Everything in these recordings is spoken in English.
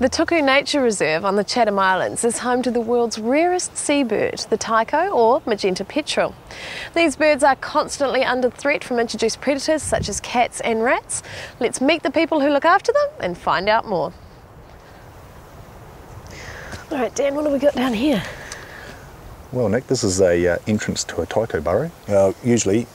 The Tuku Nature Reserve on the Chatham Islands is home to the world's rarest seabird, the taiko or magenta petrel. These birds are constantly under threat from introduced predators such as cats and rats. Let's meet the people who look after them and find out more. All right, Dan, what have we got down here? Well, Nick, this is a entrance to a taiko burrow. Usually,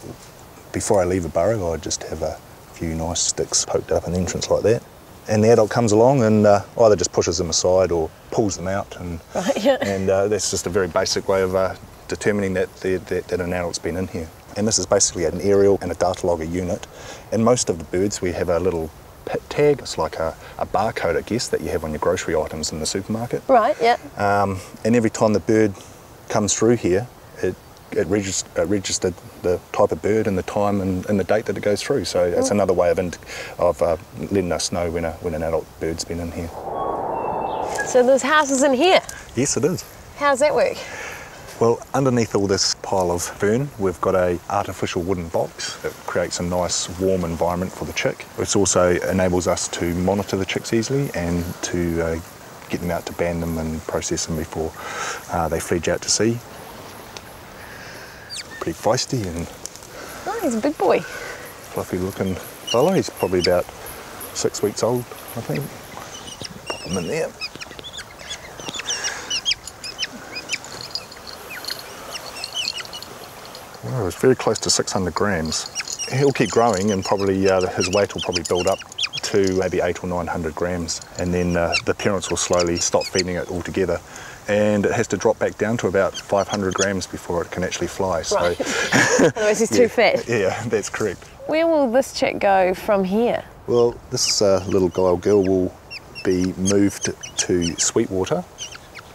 before I leave a burrow, I just have a few nice sticks poked up an entrance like that. And the adult comes along and either just pushes them aside or pulls them out. And, right, yeah. And that's just a very basic way of determining that an adult's been in here. And this is basically an aerial and a data logger unit. In most of the birds, we have a little pit tag. It's like a barcode, I guess, that you have on your grocery items in the supermarket. Right, yeah. And every time the bird comes through here, it registered the type of bird and the time and the date that it goes through. So it's another way of letting us know when an adult bird's been in here. So there's houses in here? Yes, it is. How's that work? Well, underneath all this pile of fern, we've got an artificial wooden box that creates a nice warm environment for the chick. It also enables us to monitor the chicks easily and to get them out to band them and process them before they fledge out to sea. Pretty feisty and... Oh, he's a big boy. Fluffy looking fellow. He's probably about 6 weeks old, I think. Pop him in there. Well, it's very close to 600 grams. He'll keep growing and probably his weight will probably build up to maybe 800 or 900 grams, and then the parents will slowly stop feeding it altogether. And it has to drop back down to about 500 grams before it can actually fly. Right. So, otherwise he's too fat. Yeah, that's correct. Where will this chick go from here? Well, this little guy or girl will be moved to Sweetwater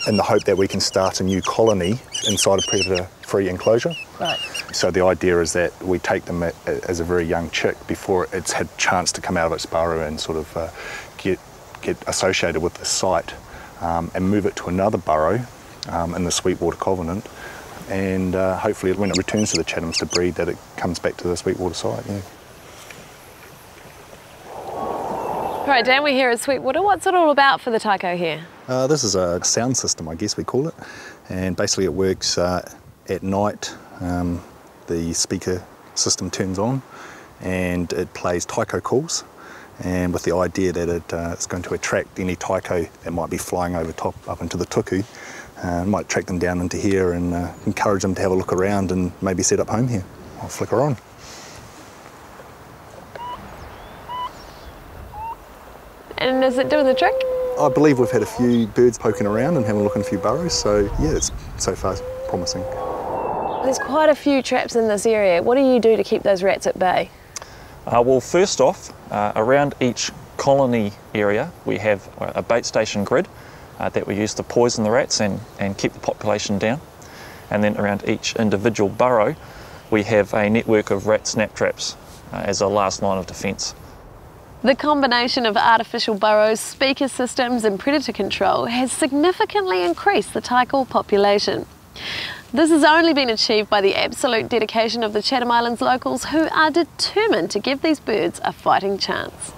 in the hope that we can start a new colony inside a predator-free enclosure. Right. So the idea is that we take them as a very young chick before it's had a chance to come out of its burrow and sort of get associated with the site. And move it to another burrow in the Sweetwater Covenant, and hopefully when it returns to the Chathams to breed, that it comes back to the Sweetwater site. Yeah. All right, Dan, we're here at Sweetwater. What's it all about for the taiko here? This is a sound system, I guess we call it, and basically it works at night. The speaker system turns on and it plays taiko calls, and with the idea that it's going to attract any taiko that might be flying over top up into the tuku. Might track them down into here and encourage them to have a look around and maybe set up home here. I'll flicker on. And is it doing the trick? I believe we've had a few birds poking around and having a look in a few burrows, so yeah, it's so far promising. There's quite a few traps in this area. What do you do to keep those rats at bay? Well, first off, around each colony area we have a bait station grid that we use to poison the rats and keep the population down. And then around each individual burrow we have a network of rat snap traps as a last line of defence. The combination of artificial burrows, speaker systems and predator control has significantly increased the taiko population. This has only been achieved by the absolute dedication of the Chatham Islands locals, who are determined to give these birds a fighting chance.